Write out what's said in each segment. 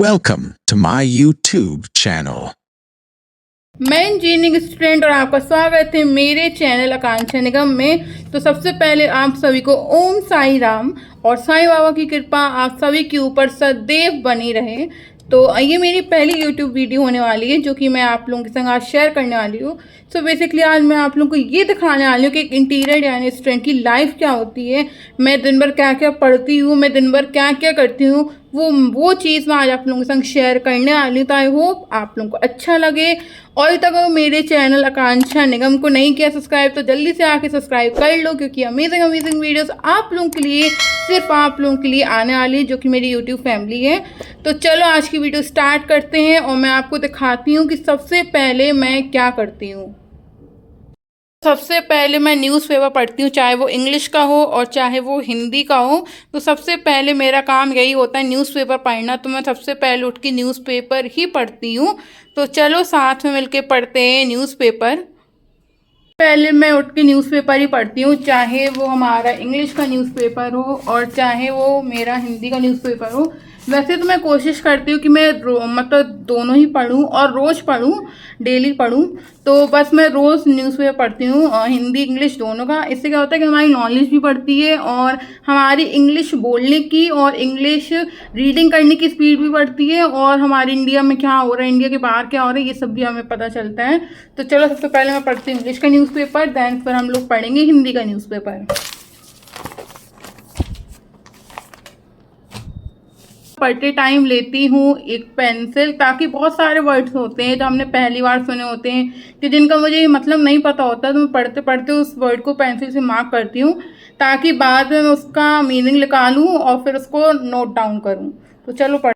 Welcome to my YouTube channel. मैं engineering student और आपका स्वागत है मेरे चैनल आकांक्षा निगम में। तो सबसे पहले आप सभी को ओम साई राम और साईं बाबा की कृपा आप सभी के ऊपर सदैव बनी रहे। तो ये मेरी पहली यूट्यूब वीडियो होने वाली है जो कि मैं आप लोगों के संग आज शेयर करने वाली हूँ। सो बेसिकली आज मैं आप लोगों को ये दिखाने वाली हूँ कि एक इंटीरियर यानी स्टूडेंट की लाइफ क्या होती है, मैं दिन भर क्या क्या पढ़ती हूँ, मैं दिन भर क्या क्या करती हूँ, वो चीज़ मैं आज आप लोगों के संग शेयर करने वाली हूँ। तो आई होप आप लोगों को अच्छा लगे। और अभी तक मेरे चैनल आकांक्षा निगम को नहीं किया सब्सक्राइब तो जल्दी से आके सब्सक्राइब कर लो, क्योंकि अमेजिंग वीडियोस आप लोगों के लिए, सिर्फ आप लोगों के लिए आने वाली है जो कि मेरी यूट्यूब फैमिली है। तो चलो आज की वीडियो स्टार्ट करते हैं और मैं आपको दिखाती हूँ कि सबसे पहले मैं क्या करती हूँ। सबसे पहले मैं न्यूज़पेपर पढ़ती हूँ, चाहे वो इंग्लिश का हो और चाहे वो हिंदी का हो। तो सबसे पहले मेरा काम यही होता है न्यूज़पेपर पढ़ना, तो मैं सबसे पहले उठ के न्यूज़पेपर ही पढ़ती हूँ। तो चलो साथ में मिलके पढ़ते हैं न्यूज़पेपर। पहले मैं उठ के न्यूज़पेपर ही पढ़ती हूँ, चाहे वो हमारा इंग्लिश का न्यूज़पेपर हो और चाहे वो मेरा हिंदी का न्यूज़पेपर हो। वैसे तो मैं कोशिश करती हूँ कि मैं मतलब दोनों ही पढूं और रोज़ पढूं, डेली पढूं। तो बस मैं रोज़ न्यूज़पेपर पढ़ती हूँ, हिंदी इंग्लिश दोनों का। इससे क्या होता है कि हमारी नॉलेज भी बढ़ती है और हमारी इंग्लिश बोलने की और इंग्लिश रीडिंग करने की स्पीड भी बढ़ती है, और हमारे इंडिया में क्या हो रहा है, इंडिया के बाहर क्या हो रहा है, ये सब भी हमें पता चलता है। तो चलो सबसे पहले मैं पढ़ती हूँ इंग्लिश का न्यूज़पेपर, देन फिर हम लोग पढ़ेंगे हिंदी का न्यूज़पेपर। पढ़ते टाइम लेती हूँ एक पेंसिल, ताकि बहुत सारे वर्ड्स होते हैं जो हमने पहली बार सुने होते हैं कि जिनका मुझे मतलब नहीं पता होता, तो मैं पढ़ते पढ़ते उस वर्ड को पेंसिल से मार्क करती हूँ, ताकि बाद में मैं उसका मीनिंग निकालूँ और फिर उसको नोट डाउन करूँ। तो चलो पढ़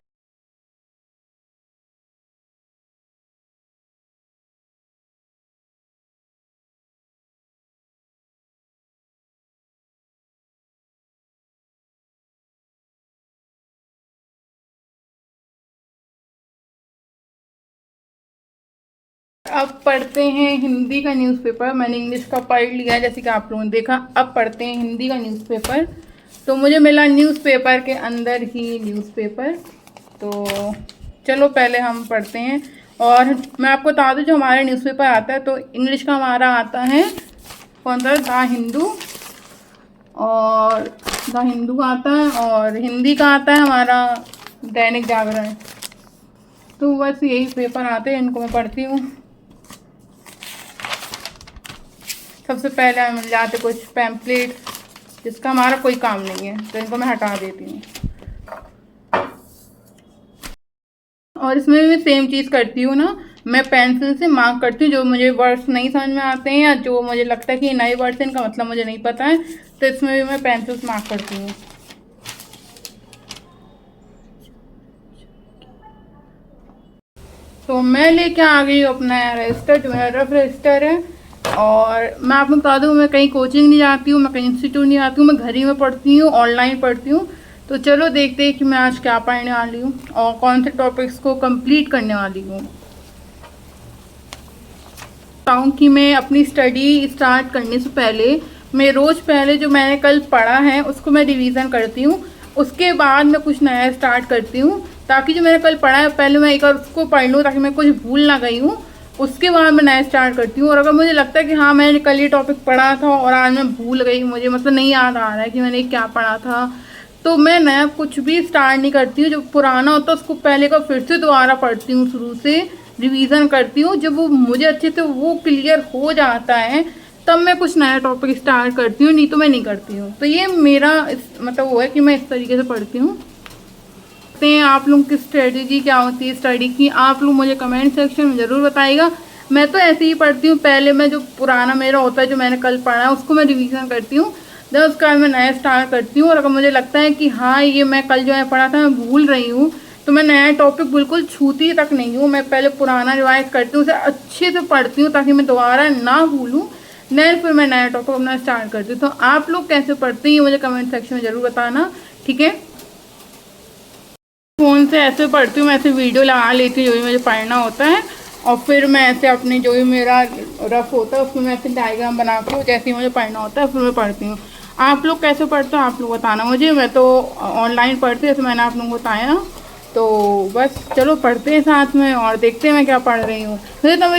अब पढ़ते हैं हिंदी का न्यूज़पेपर। मैंने इंग्लिश का पढ़ लिया है जैसे कि आप लोगों ने देखा। अब पढ़ते हैं हिंदी का न्यूज़पेपर। तो मुझे मिला न्यूज़पेपर के अंदर ही न्यूज़पेपर। तो चलो पहले हम पढ़ते हैं। और मैं आपको बता दूं जो हमारा न्यूज़पेपर आता है, तो इंग्लिश का हमारा आता है कौन सा, द हिंदू, और द हिंदू आता है, और हिंदी का आता है हमारा दैनिक जागरण। तो बस यही पेपर आते हैं, इनको मैं पढ़ती हूँ। सबसे पहले हमें मिल जाते कुछ पैम्पलेट जिसका हमारा कोई काम नहीं है, तो इनको मैं हटा देती हूँ। और इसमें भी मैं सेम चीज़ करती हूँ ना, मैं पेंसिल से मार्क करती हूँ जो मुझे वर्ड्स नहीं समझ में आते हैं या जो मुझे लगता है कि नए वर्ड्स हैं, इनका मतलब मुझे नहीं पता है, तो इसमें भी मैं पेंसिल से मार्क करती हूँ। तो मैं लेके आ गई हूँ अपना रजिस्टर, जो मेरा रफ रजिस्टर है। और मैं आपको बता दूँ, मैं कहीं कोचिंग नहीं जाती हूँ, मैं कहीं इंस्टीट्यूट नहीं जाती हूँ, मैं घर ही में पढ़ती हूँ, ऑनलाइन पढ़ती हूँ। तो चलो देखते हैं कि मैं आज क्या पढ़ने वाली हूँ और कौन से टॉपिक्स को कंप्लीट करने वाली हूँ। बताऊँ कि मैं अपनी स्टडी स्टार्ट करने से पहले मैं रोज़ पहले जो मैंने कल पढ़ा है उसको मैं रिवीज़न करती हूँ, उसके बाद मैं कुछ नया स्टार्ट करती हूँ, ताकि जो मैंने कल पढ़ा है पहले मैं एक बार उसको पढ़ लूँ ताकि मैं कुछ भूल ना गई हूँ। उसके बाद मैं नया स्टार्ट करती हूँ। और अगर मुझे लगता है कि हाँ मैंने कल ये टॉपिक पढ़ा था और आज मैं भूल गई, मुझे मतलब नहीं याद आ रहा है कि मैंने क्या पढ़ा था, तो मैं नया कुछ भी स्टार्ट नहीं करती हूँ। जो पुराना होता है उसको पहले का फिर से दोबारा पढ़ती हूँ, शुरू से रिवीजन करती हूँ। जब वो मुझे अच्छे से वो क्लियर हो जाता है तब मैं कुछ नया टॉपिक स्टार्ट करती हूँ, नहीं तो मैं नहीं करती हूँ। तो ये मेरा मतलब वो है कि मैं इस तरीके से पढ़ती हूँ। आप लोगों की स्ट्रेटजी क्या होती है स्टडी की, आप लोग मुझे कमेंट सेक्शन में ज़रूर बताइएगा। मैं तो ऐसे ही पढ़ती हूँ, पहले मैं जो पुराना मेरा होता है जो मैंने कल पढ़ा है उसको मैं रिवीजन करती हूँ, देन उसके बाद मैं नया स्टार्ट करती हूँ। और अगर मुझे लगता है कि हाँ ये मैं कल जो है पढ़ा था मैं भूल रही हूँ, तो मैं नया टॉपिक बिल्कुल छूती तक नहीं हूँ, मैं पहले पुराना रिवाइज करती हूँ, उसे अच्छे से पढ़ती हूँ ताकि मैं दोबारा ना भूलूँ, देन फिर मैं नया टॉपिक अपना स्टार्ट करती हूँ। तो आप लोग कैसे पढ़ते हैं मुझे कमेंट सेक्शन में ज़रूर बताना, ठीक है। फ़ोन से ऐसे पढ़ती हूँ, मैं ऐसे वीडियो लगा लेती हूँ जो भी मुझे पढ़ना होता है, और फिर मैं ऐसे अपने जो भी मेरा रफ होता है उसमें मैं ऐसे डायग्राम बना के जैसे ही मुझे पढ़ना होता है फिर मैं पढ़ती हूँ। आप लोग कैसे पढ़ते हो आप लोग बताना मुझे। मैं तो ऑनलाइन पढ़ती हूँ, जैसे मैंने आप लोगों को बताया। तो बस चलो पढ़ते हैं साथ में और देखते हैं मैं क्या पढ़ रही हूँ। मुझे तो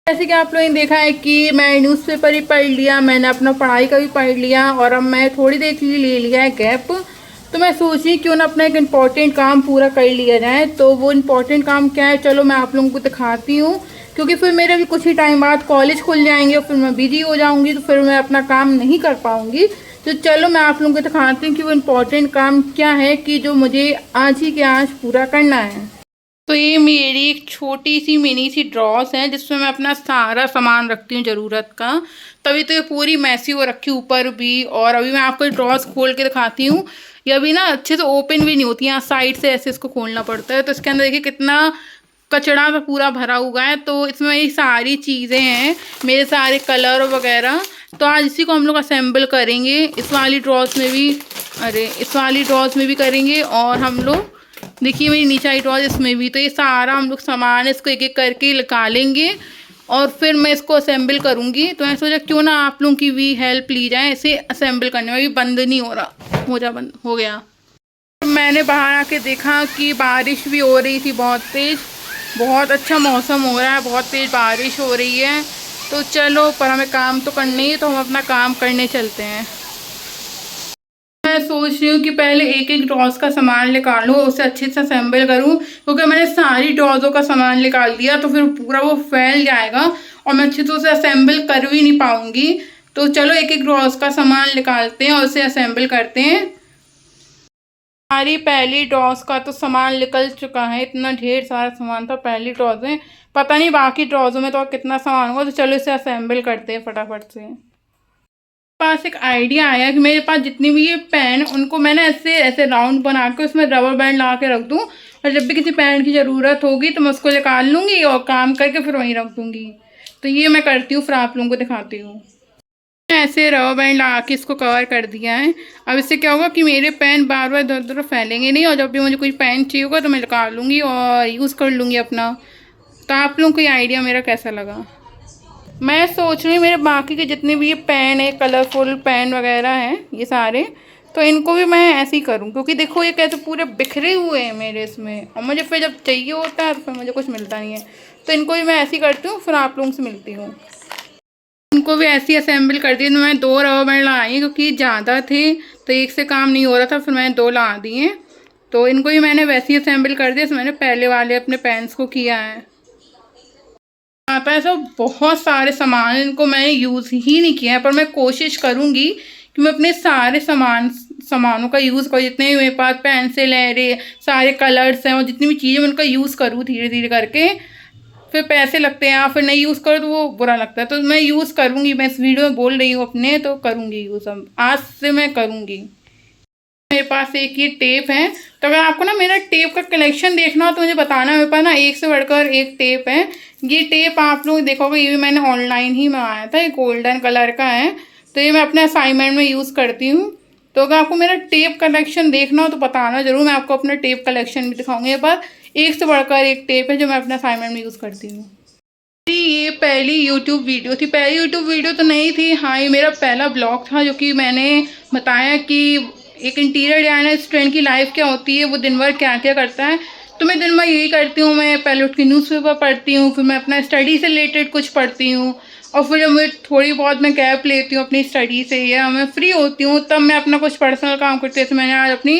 जैसे कि आप लोगों ने देखा है कि मैं न्यूज़पेपर ही पढ़ लिया, मैंने अपना पढ़ाई का भी पढ़ लिया और अब मैं थोड़ी देर के लिए ले लिया है गैप। तो मैं सोची क्यों ना अपना एक इम्पॉर्टेंट काम पूरा कर लिया जाए। तो वो इम्पॉर्टेंट काम क्या है चलो मैं आप लोगों को दिखाती हूँ, क्योंकि फिर मेरे भी कुछ ही टाइम बाद कॉलेज खुल जाएंगे और फिर मैं बिजी हो जाऊँगी, तो फिर मैं अपना काम नहीं कर पाऊँगी। तो चलो मैं आप लोगों को दिखाती हूँ कि वो इम्पोर्टेंट काम क्या है कि जो मुझे आज ही के आज पूरा करना है। तो ये मेरी एक छोटी सी मिनी सी ड्रॉस है जिसमें मैं अपना सारा सामान रखती हूँ ज़रूरत का। तभी तो ये पूरी मैसी हो रखी ऊपर भी। और अभी मैं आपको ड्रॉस खोल के दिखाती हूँ। ये अभी ना अच्छे से ओपन भी नहीं होती, यहाँ साइड से ऐसे इसको खोलना पड़ता है। तो इसके अंदर देखिए कितना कचड़ा सा पूरा भरा हुआ है। तो इसमें ये सारी चीज़ें हैं, मेरे सारे कलर वगैरह। तो आज इसी को हम लोग असेंबल करेंगे। इस वाली ड्रॉस में भी, अरे इस वाली ड्रॉस में भी करेंगे। और हम लोग देखिए मेरी नीचे आई ड्रॉज इसमें भी। तो ये सारा हम लोग सामान इसको एक एक करके निकालेंगे और फिर मैं इसको असेंबल करूँगी। तो मैं सोचा क्यों ना आप लोगों की भी हेल्प ली जाए इसे असेंबल करने में। भी बंद नहीं हो रहा, हो जा बंद हो गया। मैंने बाहर आके देखा कि बारिश भी हो रही थी बहुत तेज़। बहुत अच्छा मौसम हो रहा है, बहुत तेज़ बारिश हो रही है। तो चलो पर हमें काम तो करना ही है, तो हम अपना काम करने चलते हैं। मैं सोच रही हूँ कि पहले एक एक ड्रॉज का सामान निकालूँ, उसे अच्छे से असेंबल करूँ, क्योंकि मैंने सारी ड्रॉजों का सामान निकाल दिया तो फिर पूरा वो फैल जाएगा और मैं अच्छे से उसे असेंबल कर भी नहीं पाऊँगी। तो चलो एक एक ड्रॉज का सामान निकालते हैं और उसे असेंबल करते हैं। हमारी पहली ड्रॉज का तो सामान निकल चुका है। इतना ढेर सारा सामान था पहली ड्रॉज में, पता नहीं बाकी ड्रॉजों में तो कितना सामान होगा। तो चलो इसे असेंबल करते हैं फटाफट से। पास एक आइडिया आया कि मेरे पास जितनी भी ये पेन उनको मैंने ऐसे ऐसे राउंड बना के उसमें रबर बैंड लगा के रख दूँ, और जब भी किसी पेन की ज़रूरत होगी तो मैं उसको निकाल लूँगी और काम करके फिर वहीं रख दूँगी। तो ये मैं करती हूँ, फिर आप लोगों को दिखाती हूँ। ऐसे रबर बैंड लगा के इसको कवर कर दिया है। अब इससे क्या होगा कि मेरे पेन बार बार इधर उधर फैलेंगे नहीं, और जब भी मुझे कोई पेन चाहिए होगा तो मैं निकाल लूँगी और यूज़ कर लूँगी अपना। तो आप लोगों को ये आइडिया मेरा कैसा लगा? मैं सोच रही हूँ मेरे बाकी के जितने भी ये पेन है, कलरफुल पेन वगैरह हैं ये सारे, तो इनको भी मैं ऐसे ही करूँ, क्योंकि देखो ये कैसे पूरे बिखरे हुए हैं मेरे इसमें, और मुझे फिर जब चाहिए होता है तो फिर मुझे कुछ मिलता नहीं है। तो इनको भी मैं ऐसे ही करती हूँ, फिर आप लोगों से मिलती हूँ। इनको भी ऐसे ही असेंबल कर दिए। तो मैं 2 रबर बैंड लगाई क्योंकि ज़्यादा थे तो एक से काम नहीं हो रहा था, फिर मैंने 2 लगा दिए। तो इनको भी मैंने वैसे ही असेंबल कर दिया, तो मैंने पहले वाले अपने पेन्स को किया है। आता है सब बहुत सारे सामान, इनको मैंने यूज़ ही नहीं किया है, पर मैं कोशिश करूँगी कि मैं अपने सारे सामानों का यूज़ करूँ। जितने भी मेरे पास पेंसिल है, रे सारे कलर्स हैं और जितनी भी चीज़ें मैं उनका यूज़ करूँ धीरे धीरे करके। फिर पैसे लगते हैं या फिर नहीं यूज़ करो तो वो बुरा लगता है। तो मैं यूज़ करूँगी, मैं इस वीडियो में बोल रही हूँ अपने, तो करूँगी यूज़। अब आज से मैं करूँगी। मेरे पास एक ये टेप है। तो अगर आपको ना मेरा टेप का कलेक्शन देखना हो तो मुझे बताना। मेरे पास ना एक से बढ़कर एक टेप है। ये टेप आप लोग देखोगे, ये भी मैंने ऑनलाइन ही मंगाया था। ये गोल्डन कलर का है। तो ये मैं अपने असाइनमेंट में यूज़ करती हूँ। तो अगर आपको मेरा टेप कलेक्शन देखना हो तो बताना ज़रूर, मैं आपको अपना टेप कलेक्शन भी दिखाऊँगी। मेरे पास एक से बढ़कर एक टेप है जो मैं अपने असाइनमेंट में यूज़ करती हूँ। ये पहली यूट्यूब वीडियो थी। पहली यूट्यूब वीडियो तो नहीं थी, हाँ ये मेरा पहला ब्लॉग था, जो कि मैंने बताया कि एक इंटीरियर डिज़ाइनर स्टूडेंट की लाइफ क्या होती है, वो दिन भर क्या क्या करता है। तो मैं दिन भर यही करती हूँ। मैं पहले उठ के न्यूज़पेपर पढ़ती हूँ, फिर मैं अपना स्टडी से रिलेटेड कुछ पढ़ती हूँ, और फिर जब मैं थोड़ी बहुत मैं गैप लेती हूँ अपनी स्टडी से या मैं फ्री होती हूँ तब मैं अपना कुछ पर्सनल काम करती हूँ। जैसे मैंने आज अपनी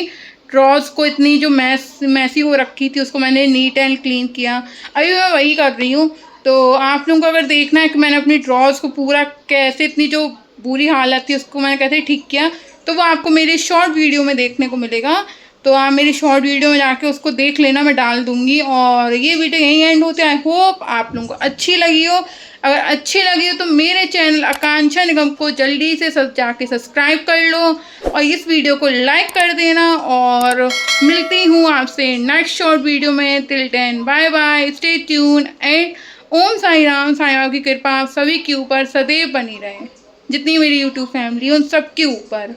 ड्रॉज को इतनी जो मैसी हो रखी थी उसको मैंने नीट एंड क्लीन किया। अभी मैं वही कर रही हूँ। तो आप लोगों को अगर देखना है कि मैंने अपनी ड्रॉज को पूरा कैसे, इतनी जो बुरी हालत थी उसको मैंने कैसे ठीक किया, तो वो आपको मेरी शॉर्ट वीडियो में देखने को मिलेगा। तो आप मेरी शॉर्ट वीडियो में जाके उसको देख लेना, मैं डाल दूँगी। और ये वीडियो यहीं एंड होती है। आई होप आप लोगों को अच्छी लगी हो। अगर अच्छी लगी हो तो मेरे चैनल आकांक्षा निगम को जल्दी से जाके सब्सक्राइब कर लो और इस वीडियो को लाइक कर देना। और मिलती हूँ आपसे नेक्स्ट शॉर्ट वीडियो में। Till then bye bye, stay tune and Om Sai Ram. Sai Baba की कृपा आप सभी के ऊपर सदैव बनी रहे। जितनी मेरी यूट्यूब फैमिली है उन सब के ऊपर।